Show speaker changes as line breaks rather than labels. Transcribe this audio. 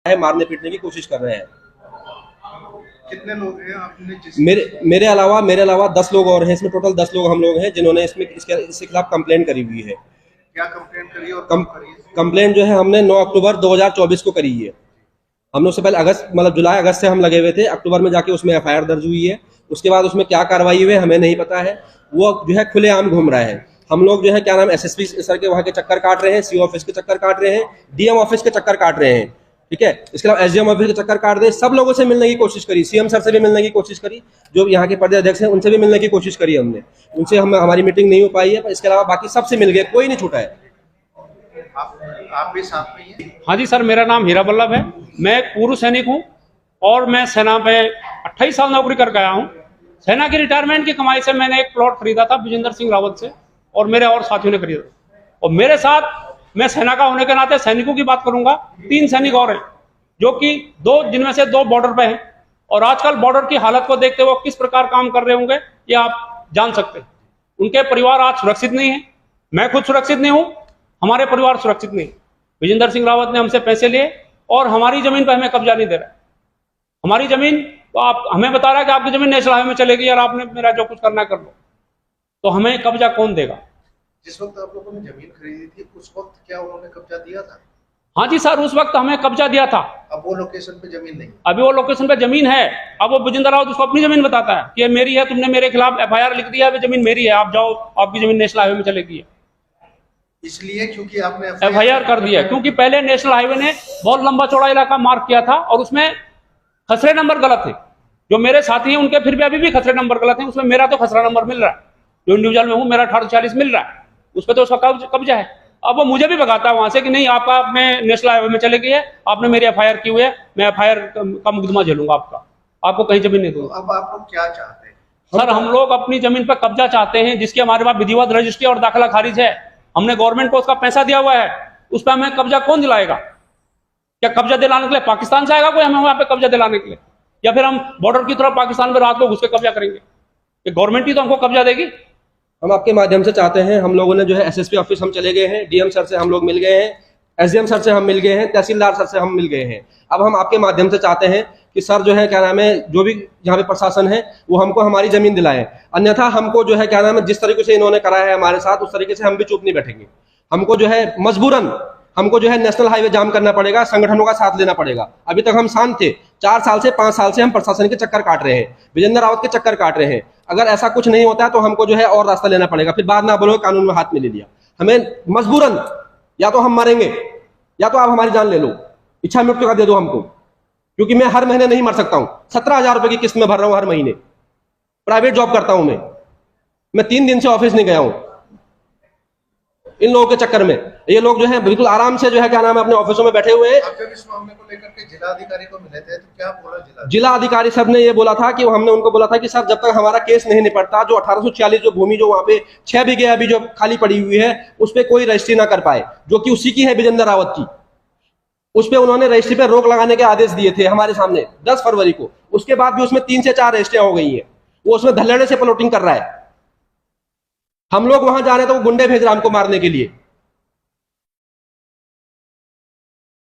है, मारने पीटने की कोशिश कर रहे हैं।
कितने लोग हैं आपने
मेरे अलावा 10 लोग और हैं इसमें, टोटल 10 लोग हम लोग हैं जिन्होंने इसके खिलाफ कंप्लेंट करी हुई है।
क्या कंप्लेंट करी और कब करी?
कंप्लेंट जो है हमने 9 अक्टूबर 2024 को करी है। हम लोग से पहले जुलाई अगस्त से हम लगे हुए थे, अक्टूबर में जाके उसमें एफआईआर दर्ज हुई है। उसके बाद उसमें क्या कार्रवाई हुई है हमें नहीं पता है। वो जो है खुलेआम घूम रहा है। हम लोग जो है क्या नाम एसएसपी सर के वहाँ के चक्कर काट रहे हैं, सीओ ऑफिस के चक्कर काट रहे हैं, डीएम ऑफिस के चक्कर काट रहे हैं, ठीक है। इसके अलावा एसडीएम ऑफिस के चक्कर काट रहे, सब लोगों से मिलने की कोशिश करी, सीएम सर से भी मिलने की कोशिश करी, जो यहाँ के प्रदेश अध्यक्ष हैं उनसे भी मिलने की कोशिश करी हमने, उनसे हमारी मीटिंग नहीं हो पाई है। पर इसके अलावा बाकी सबसे मिल गए, कोई नहीं छूटा है।
आप भी साथ में हैं?
हाँ जी सर, मेरा नाम हीरा बल्लभ है। मैं एक पूर्व सैनिक हूँ और मैं सेना पे 28 साल नौकरी कर गया हूँ। सेना की रिटायरमेंट की कमाई से मैंने एक प्लॉट खरीदा था विजेंद्र सिंह रावत से, और मेरे और साथियों ने खरीदा। और मेरे साथ, मैं सेना का होने के नाते सैनिकों की बात करूंगा, 3 सैनिक और हैं, जो कि जिनमें से 2 बॉर्डर पे हैं। और आजकल बॉर्डर की हालत को देखते हुए किस प्रकार काम कर रहे होंगे ये आप जान सकते हैं। उनके परिवार आज सुरक्षित नहीं है, मैं खुद सुरक्षित नहीं हूँ, हमारे परिवार सुरक्षित नहीं। विजेंद्र सिंह रावत ने हमसे पैसे लिए और हमारी जमीन पर हमें कब्जा नहीं दे रहा है। हमारी जमीन तो आप हमें बता रहा है कि आपकी जमीन नेशनल हाईवे में चलेगी और आपने मेरा जो कुछ करना है कर लो, तो हमें कब्जा कौन देगा?
जिस वक्त आप लोगों ने जमीन खरीदी थी उस वक्त क्या उन्होंने कब्जा दिया था?
हाँ जी सर, उस वक्त हमें कब्जा दिया था।
अब वो लोकेशन पे जमीन नहीं?
अभी वो लोकेशन पे जमीन है। अब वो विजेंद्र रावत उसको अपनी जमीन बताता है कि ये मेरी है, तुमने मेरे खिलाफ एफआईआर लिख दिया है, जमीन मेरी है, आप जाओ, आपकी जमीन नेशनल हाईवे में चलेगी।
इसलिए क्योंकि आपने
एफआईआर कर दिया, क्योंकि पहले नेशनल हाईवे ने बहुत लंबा चौड़ा इलाका मार्क किया था और उसमें खसरे नंबर गलत थे। जो मेरे साथी हैं उनके फिर भी अभी भी खसरे नंबर गलत हैं, उसमें मेरा तो खसरा नंबर मिल रहा है, जो इंडिविजुअल में हूँ मेरा 1840 मिल रहा है, उस पर तो उसका कब्जा है। अब वो मुझे भी भगाता है वहां से कि नहीं, आपका में नेशनल हाईवे में चले गई है, आपने मेरी एफआईआर की हुई है, मैं एफआईआर का मुकदमा झेलूंगा आपको कहीं जमीन नहीं दूंगा।
अब आप लोग क्या चाहते हैं?
सर, हम लोग अपनी जमीन पर कब्जा चाहते हैं, जिसकी हमारे पास विधिवत रजिस्ट्री और दाखिला खारिज है। हमने गवर्नमेंट को उसका पैसा दिया हुआ है, उस पर हमें कब्जा कौन दिलाएगा? क्या कब्जा दिलाने के लिए पाकिस्तान से आएगा कोई हमें वहां पे कब्जा दिलाने के लिए, या फिर हम बॉर्डर की तरफ पाकिस्तान में रात को घुस के कब्जा करेंगे? ये गवर्नमेंट ही तो हमको कब्जा देगी।
हम आपके माध्यम से चाहते हैं, हम लोगों ने जो है एसएसपी ऑफिस हम चले गए हैं, डीएम सर से हम लोग मिल गए हैं, एसडीएम सर से हम मिल गए हैं, तहसीलदार सर से हम मिल गए हैं। अब हम आपके माध्यम से चाहते हैं कि सर जो है क्या नाम है, जो भी यहाँ पे प्रशासन है वो हमको हमारी जमीन दिलाए, अन्यथा हमको जो है क्या नाम है, जिस तरीके से इन्होंने करा है हमारे साथ उस तरीके से हम भी चुप नहीं बैठेंगे। हमको जो है मजबूरन हमको जो है नेशनल हाईवे जाम करना पड़ेगा, संगठनों का साथ लेना पड़ेगा। अभी तक हम शांत थे, 4 साल से 5 साल से हम प्रशासन के चक्कर काट रहे हैं, विजेंद्र रावत के चक्कर काट रहे हैं। अगर ऐसा कुछ नहीं होता है तो हमको जो है और रास्ता लेना पड़ेगा, फिर बाद ना बोलो कानून में हाथ में ले लिया। हमें मजबूरन या तो हम मरेंगे या तो आप हमारी जान ले लो, इच्छा मृत्यु का दे दो हमको, क्योंकि मैं हर महीने नहीं मर सकता हूँ। 17,000 रुपए की किस्त में भर रहा हूँ हर महीने, प्राइवेट जॉब करता हूँ मैं 3 दिन से ऑफिस नहीं गया हूँ इन लोगों के चक्कर में। ये लोग जो है बिल्कुल आराम से जो है क्या नाम है अपने ऑफिसों में बैठे हुए हैं।
आप जब इस मामले को लेकर के जिला अधिकारी को मिले थे तो क्या बोला
जिला अधिकारी साहब ने ये बोला था कि हमने उनको बोला था कि सर जब तक हमारा केस नहीं निपटता, जो 1846 जो भूमि जो वहाँ पे 6 बीघे अभी जो खाली पड़ी हुई है उस पर कोई रजिस्ट्री ना कर पाए, जो कि उसी की है विजेंद्र रावत की, उस पर उन्होंने रजिस्ट्री पे रोक लगाने के आदेश दिए थे हमारे सामने 10 फरवरी को। उसके बाद भी उसमें 3 से 4 रजिस्ट्रियां हो गई है, वो उसमें धल्लेड़े से प्लॉटिंग कर रहा है। हम लोग वहां जा रहे हैं तो वो गुंडे भेज रहा है हमको मारने के लिए।